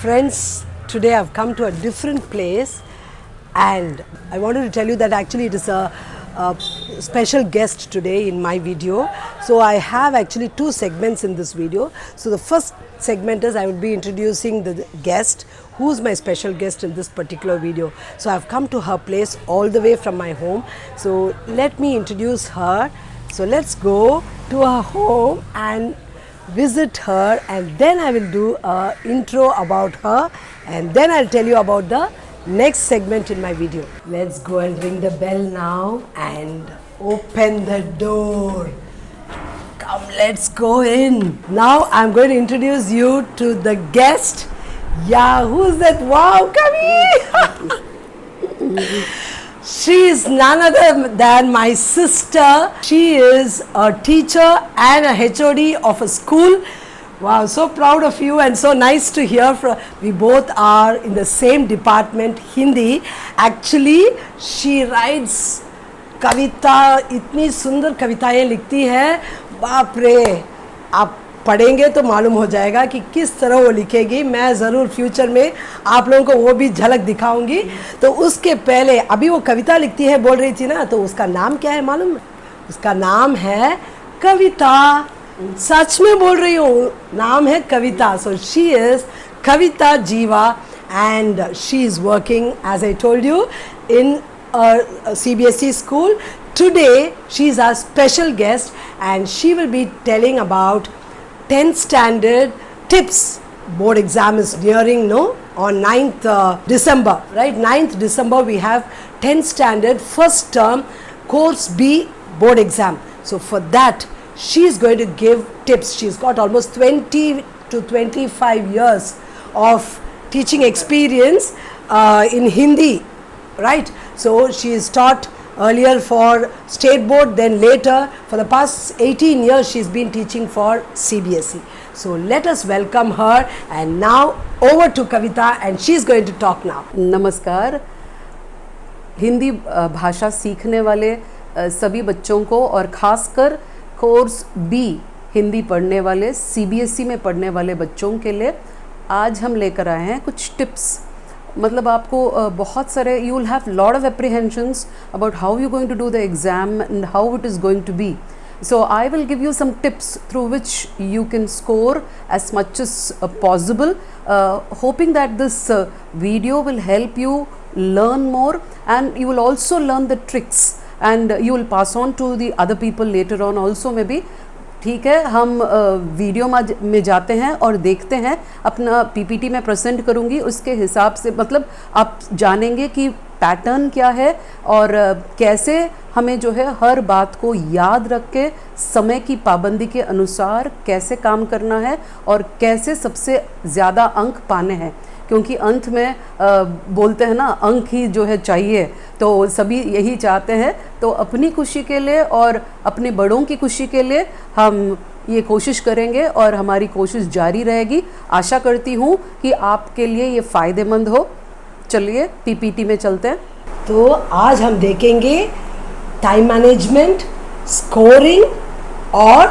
Friends, today I've come to a different place and I wanted to tell you that actually it is a special guest today in my video. So I have actually two segments in this video. So the first segment is I will be introducing the guest, who's my special guest in this particular video. So I've come to her place all the way from my home. So let me introduce her. So let's go to her home and visit her, and then I will do a intro about her, and then I'll tell you about the next segment in my video. Let's go and ring the bell now and open the door. Come, let's go in. Now I'm going to introduce you to the guest. Yeah, who's that? Wow, come here. She is none other than my sister. She is a teacher and a HOD of a school. Wow, so proud of you and so nice to hear from. We both are in the same department, Hindi. Actually, she writes कविता, इतनी सुंदर कविताएं लिखती है, बाप रे, आप पढ़ेंगे तो मालूम हो जाएगा कि किस तरह वो लिखेगी. मैं ज़रूर फ्यूचर में आप लोगों को वो भी झलक दिखाऊंगी. तो उसके पहले अभी वो कविता लिखती है बोल रही थी ना, तो उसका नाम क्या है मालूम? उसका नाम है कविता. सच में बोल रही हूँ, नाम है कविता. सो शी इज़ कविता जीवा and she is working, as I told you, in a CBSE school. Today she is our special guest and she will be telling about 10th standard tips. Board exam is nearing, no? On 9th December, right? 9th December we have 10th standard first term course B board exam. So for that she is going to give tips. She's got almost 20 to 25 years of teaching experience in Hindi, right? So she is taught earlier for state board, then later for the past 18 years she's been teaching for CBSE. So let us welcome her, and now over to Kavita and she's going to talk now. नमस्कार. हिंदी भाषा सीखने वाले सभी बच्चों को और ख़ासकर course B Hindi पढ़ने वाले CBSE में पढ़ने वाले बच्चों के लिए आज हम लेकर आए हैं कुछ टिप्स. मतलब आपको बहुत सारे you will have lot of apprehensions about how you going to do the exam and how it is going to be. So I will give you some tips through which you can score as much as possible, hoping that this video will help you learn more, and you will also learn the tricks and you will pass on to the other people later on also maybe. ठीक है, हम video में जाते हैं और देखते हैं. अपना पीपीटी में प्रेजेंट करूंगी, उसके हिसाब से मतलब आप जानेंगे कि पैटर्न क्या है और कैसे हमें जो है हर बात को याद रख के समय की पाबंदी के अनुसार कैसे काम करना है और कैसे सबसे ज़्यादा अंक पाने हैं. क्योंकि अंत में बोलते हैं ना, अंक ही जो है चाहिए, तो सभी यही चाहते हैं. तो अपनी खुशी के लिए और अपने बड़ों की खुशी के लिए हम ये कोशिश करेंगे और हमारी कोशिश जारी रहेगी. आशा करती हूँ कि आपके लिए ये फ़ायदेमंद हो. चलिए पीपीटी में चलते हैं. तो आज हम देखेंगे टाइम मैनेजमेंट, स्कोरिंग और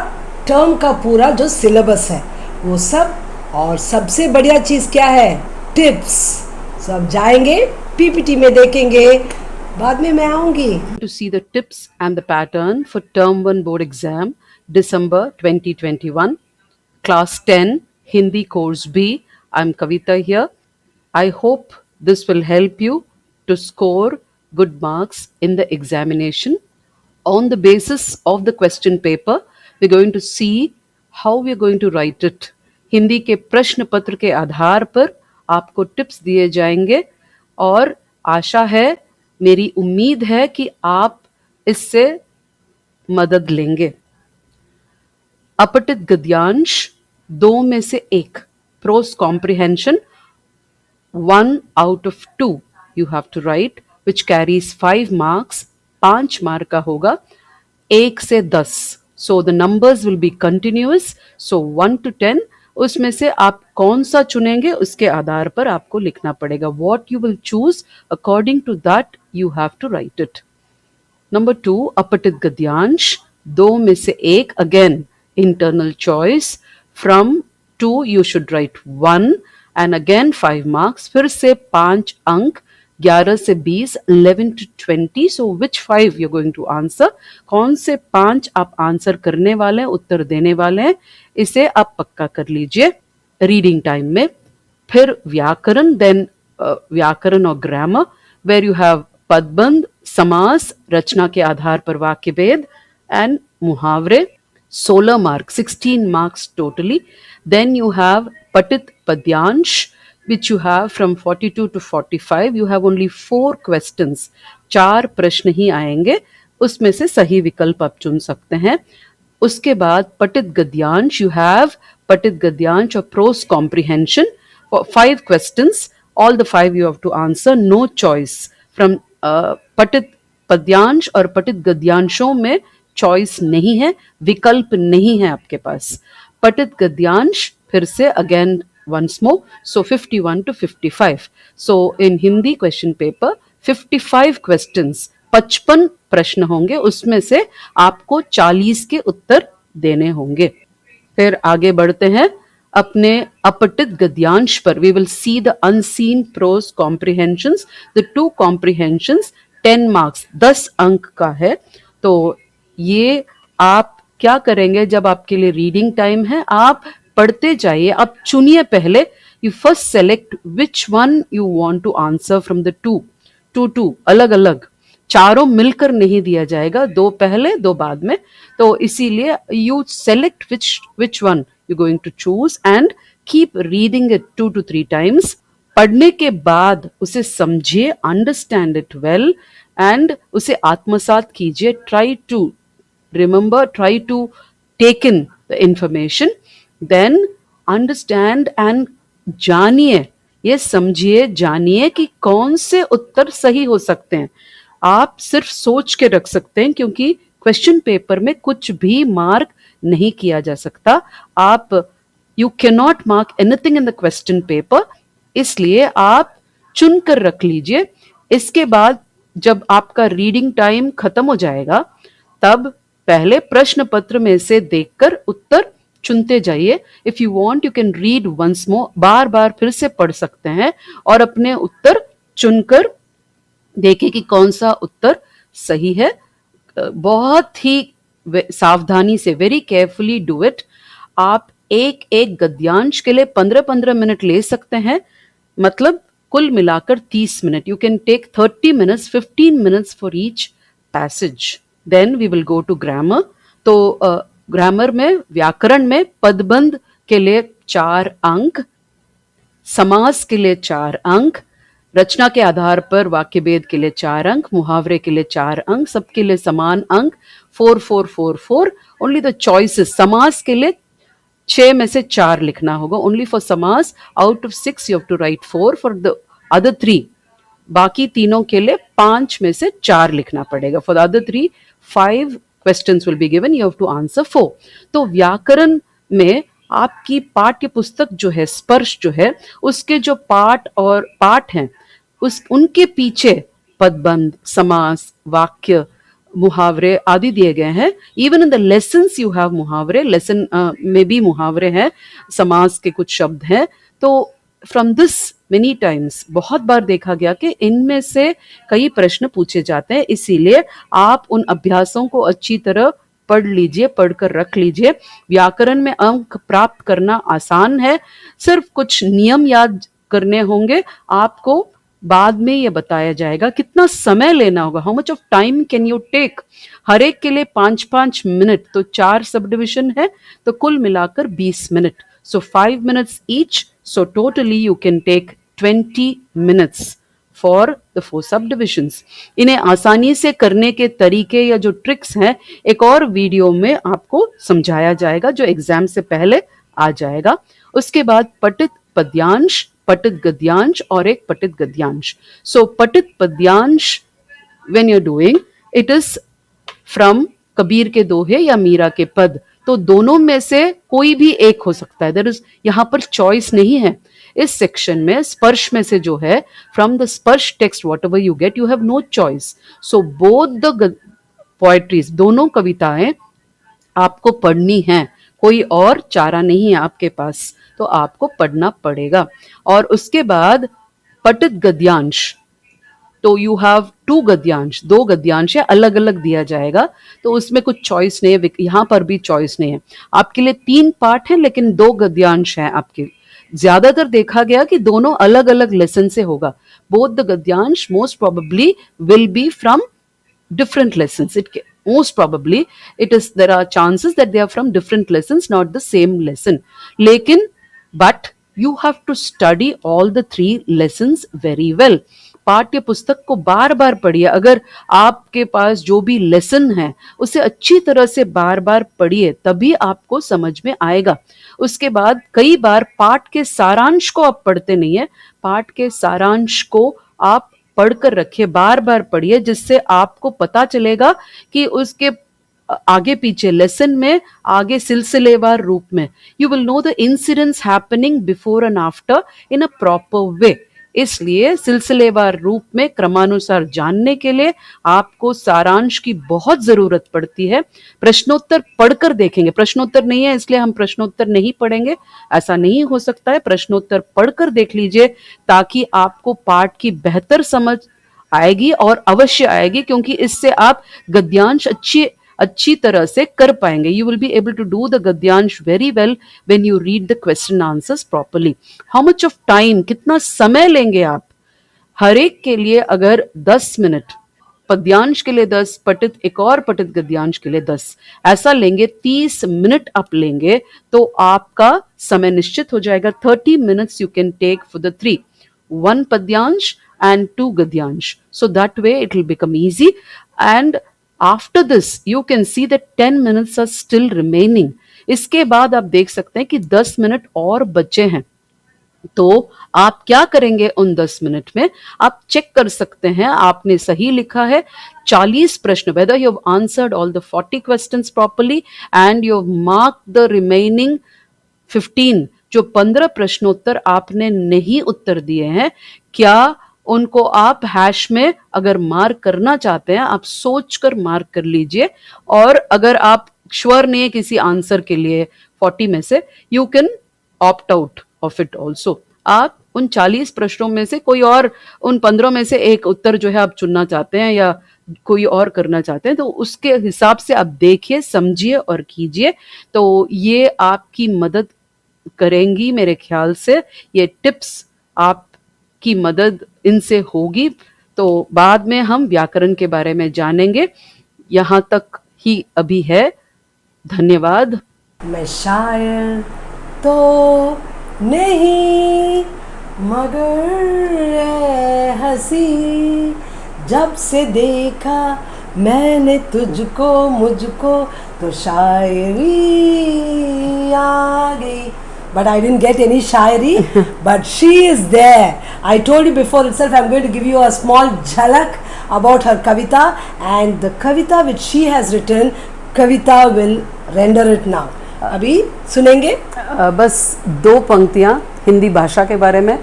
टर्म का पूरा जो सिलेबस है वो सब, और सबसे बढ़िया चीज़ क्या है, टिप्स. सब जाएंगे पीपीटी में देखेंगे, बाद में मैं आऊंगी. To see the tips and the pattern for term 1 board exam December 2021 class 10 Hindi course B. I'm Kavita here. I hope this will help you to score good marks in the examination. On the basis of the question paper, we're going to see how we're going to write it. Hindi के प्रश्न पत्र के आधार पर आपको tips दिए जाएंगे और आशा है, मेरी उम्मीद है कि आप इससे मदद लेंगे. अपठित गद्यांश 2 में से 1, pros comprehension 1 out of 2 you have to write, which carries 5 marks. 5 mark का होगा, 1 से 10. So the numbers will be continuous. So 1 to 10, उसमें से आप कौन सा चुनेंगे उसके आधार पर आपको लिखना पड़ेगा. What you will choose, according to that you have to write it. Number 2, अपठित गद्यांश 2 में से 1, again internal choice. From 2 you should write 1 and again 5 marks, फिर से 5 अंक, 11 से 20, 11 to 20. So which 5 you going to answer, कौन से 5 आप आंसर करने वाले हैं, उत्तर देने वाले हैं, इसे आप पक्का कर लीजिए रीडिंग टाइम में. फिर व्याकरण, देन व्याकरण और ग्रामर, वेर यू हैव पदबंध, समास, रचना के आधार पर वाक्य भेद एंड मुहावरे. 16 marks, 16 marks totally. Then you have Patit Padyansh, which you have from 42 to 45. You have only 4 questions. 4 प्रश्न ही आएंगे, उसमें से सही विकल्प आप चुन सकते हैं. उसके बाद पठित गद्यांश, यू हैव पठित गद्यांश और pros comprehension, 5 questions. All the 5 you have to answer, no choice. From पठित पद्यांश और पठित गद्यांशों में चॉइस नहीं है, विकल्प नहीं है आपके पास. पठित गद्यांश फिर से again once more, so 51 to 55. So in Hindi question paper 55 questions, 55 प्रश्न होंगे, उसमें से आपको 40 के उत्तर देने होंगे. फिर आगे बढ़ते हैं अपने अपठित गद्यांश पर. We will see the unseen prose comprehensions. The 2 comprehensions 10 marks, 10 अंक का है. तो ये आप क्या करेंगे, जब आपके लिए रीडिंग टाइम है, आप पढ़ते जाइए, आप चुनिए पहले. You first select which one you want to answer from the two अलग अलग, चारों मिलकर नहीं दिया जाएगा, 2 पहले 2 बाद में. तो इसीलिए you select which one you going to choose and keep reading it 2 to 3 times. पढ़ने के बाद उसे समझिए, अंडरस्टैंड इट वेल एंड उसे आत्मसात कीजिए. Try to remember, try to take in the information, then understand and जानिए, ये समझिए, जानिए कि कौन से उत्तर सही हो सकते हैं. आप सिर्फ सोच के रख सकते हैं, क्योंकि क्वेश्चन पेपर में कुछ भी मार्क नहीं किया जा सकता. आप you can not mark anything in the question paper, इसलिए आप चुन कर रख लीजिए. इसके बाद जब आपका रीडिंग टाइम खत्म हो जाएगा, तब पहले प्रश्न पत्र में से देखकर उत्तर चुनते जाइए. If you want you can read once more, बार बार फिर से पढ़ सकते हैं और अपने उत्तर चुनकर देखिए कि कौन सा उत्तर सही है. बहुत ही सावधानी से, वेरी केयरफुली डू इट. आप एक एक गद्यांश के लिए 15-15 मिनट ले सकते हैं, मतलब कुल मिलाकर 30 मिनट. You can take 30 minutes, 15 minutes for each passage. Then we will go to grammar. तो ग्रामर में, व्याकरण में पदबंध के लिए 4 अंक, समास के लिए 4 अंक, रचना के आधार पर वाक्य भेद के लिए 4 अंक, मुहावरे के लिए 4 अंक, सबके लिए समान अंक, 4 4 4 4. ओनली द चॉइसेस, समास के लिए 6 में से 4 लिखना होगा. ओनली फॉर समास out of 6 you have to write 4. For the other 3, बाकी तीनों के लिए 5 में से 4 लिखना पड़ेगा. For the other 3, 5 questions will be given, you have to answer 4. तो व्याकरण में आपकी पाठ्य पुस्तक जो है, स्पर्श जो है, उसके जो पाठ हैं, उनके पीछे पदबंध, समास, वाक्य, मुहावरे आदि दिए गए हैं. Even in the lessons you have मुहावरे, लेसन में भी मुहावरे हैं, समास के कुछ शब्द हैं. तो फ्रॉम दिस मेनी टाइम्स, बहुत बार देखा गया कि इनमें से कई प्रश्न पूछे जाते हैं. इसीलिए आप उन अभ्यासों को अच्छी तरह पढ़ लीजिए, पढ़कर रख लीजिए. व्याकरण में अंक प्राप्त करना आसान है, सिर्फ कुछ नियम याद करने होंगे. आपको बाद में ये बताया जाएगा कितना समय लेना होगा, how much of time can you take. हर एक के लिए 5-5 मिनट, तो 4 सब डिविजन है, तो कुल मिलाकर 20 minute. So 5 minutes each, so totally you can take 20 minutes for the 4 subdivisions. इन्हें आसानी से करने के तरीके या जो ट्रिक्स हैं, एक और वीडियो में आपको समझाया जाएगा, जो एग्जाम से पहले आ जाएगा. उसके बाद पठित पद्यांश, पठित गद्यांश और एक पठित गद्यांश. So पठित पद्यांश when you're doing, it is from Kabir के दोहे या मीरा के पद. तो दोनों में से कोई भी एक हो सकता है. देयर इज, यहाँ पर चॉइस नहीं है. इस सेक्शन में स्पर्श में से जो है, from the Sparsh text whatever you get, you have no choice. So both the poetries, दोनों कविताएं आपको पढ़नी हैं. कोई और चारा नहीं है आपके पास, तो आपको पढ़ना पड़ेगा। और उसके बाद पठित गद्यांश, तो यू हैव 2 गद्यांश, 2 गद्यांश है, अलग अलग दिया जाएगा, तो उसमें कुछ चॉइस नहीं है, यहाँ पर भी चॉइस नहीं है। आपके लिए 3 पार्ट हैं लेकिन 2 गद्यांश हैं आपके। ज्यादातर देखा गया कि दोनों अलग अलग लेसन से होगा। बोथ द गद्यांश most probably will be from different lessons. Most probably there are chances that they are from different lessons, not the same lesson. लेकिन but you have to study all the 3 lessons very well. पाठ्य पुस्तक को बार बार पढ़िए। अगर आपके पास जो भी lesson है उसे अच्छी तरह से बार बार पढ़िए, तभी आपको समझ में आएगा। उसके बाद कई बार पाठ के सारांश को आप पढ़ते नहीं है, पाठ के सारांश को आप पढ़कर रखिए, बार बार पढ़िए, जिससे आपको पता चलेगा कि उसके आगे पीछे लेसन में आगे सिलसिलेवार रूप में you will know the incidents happening before and after in a proper way. इसलिए सिलसिलेवार रूप में क्रमानुसार जानने के लिए आपको सारांश की बहुत जरूरत पड़ती है। प्रश्नोत्तर पढ़कर देखेंगे, प्रश्नोत्तर नहीं है इसलिए हम प्रश्नोत्तर नहीं पढ़ेंगे, ऐसा नहीं हो सकता है। प्रश्नोत्तर पढ़कर देख लीजिए ताकि आपको पाठ की बेहतर समझ आएगी, और अवश्य आएगी, क्योंकि इससे आप गद्यांश अच्छी तरह से कर पाएंगे। You will be able to do the गद्यांश very well when you read the question answers properly. How much of time, कितना समय लेंगे आप? हर एक के लिए अगर 10 मिनट, पद्यांश के लिए 10, पठित एक और पठित गद्यांश के लिए 10, ऐसा लेंगे, 30 मिनट आप लेंगे तो आपका समय निश्चित हो जाएगा। 30 minutes you can take for the 3, 1 पद्यांश and 2 gadyansh. So that way it will become easy, and after this you can see that 10 minutes are still remaining. इसके बाद आप देख सकते हैं कि 10 मिनट और बचे हैं। तो आप क्या करेंगे उन 10 मिनट में? आप चेक कर सकते हैं आपने सही लिखा है 40 प्रश्न, whether you have answered all the 40 questions properly and you have marked the remaining 15, जो 15 प्रश्नोत्तर आपने नहीं उत्तर दिए हैं, क्या उनको आप हैश में अगर मार्क करना चाहते हैं, आप सोचकर मार्क कर लीजिए। और अगर आप श्योर नहीं है किसी आंसर के लिए 40 में से, you can opt out of it also. आप उन 40 प्रश्नों में से कोई और, उन 15 में से एक उत्तर जो है आप चुनना चाहते हैं या कोई और करना चाहते हैं, तो उसके हिसाब से आप देखिए, समझिए और कीजिए। तो ये आपकी मदद करेंगी मेरे ख्याल से, ये टिप्स आपकी मदद इनसे होगी। तो बाद में हम व्याकरण के बारे में जानेंगे। यहाँ तक ही अभी है। धन्यवाद। मैं शायर तो नहीं मगर हंसी, जब से देखा मैंने तुझको मुझको तो शायरी आ गई। But I didn't get any Shayari, but she is there. I told you before itself I'm going to give you a small jhalak about her kavita, and the kavita which she has written, Kavita will render it now. अभी सुनेंगे बस 2 पंक्तियाँ हिंदी भाषा के बारे में,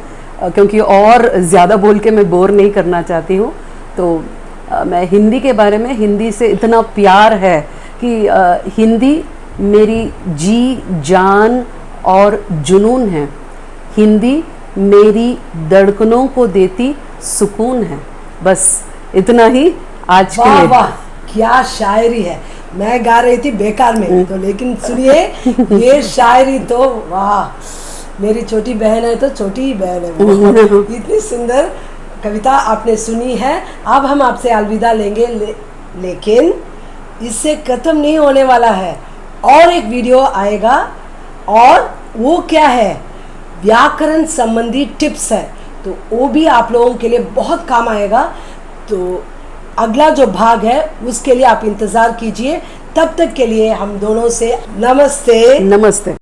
क्योंकि और ज़्यादा बोल के मैं बोर नहीं करना चाहती हूँ। तो मैं हिंदी के बारे में, हिंदी से इतना प्यार है कि हिंदी मेरी जी जान और जुनून है। हिंदी मेरी धड़कनों को देती सुकून है। बस इतना ही आज के लिए। वाह, क्या शायरी है। मैं गा रही थी बेकार में तो, लेकिन सुनिए ये शायरी तो वाह। मेरी छोटी बहन है तो छोटी ही बहन है इतनी सुंदर कविता आपने सुनी है। अब हम आपसे अलविदा लेंगे, लेकिन इससे खत्म नहीं होने वाला है। और एक वीडियो आएगा, और वो क्या है, व्याकरण संबंधी टिप्स है, तो वो भी आप लोगों के लिए बहुत काम आएगा। तो अगला जो भाग है उसके लिए आप इंतज़ार कीजिए। तब तक के लिए हम दोनों से नमस्ते। नमस्ते।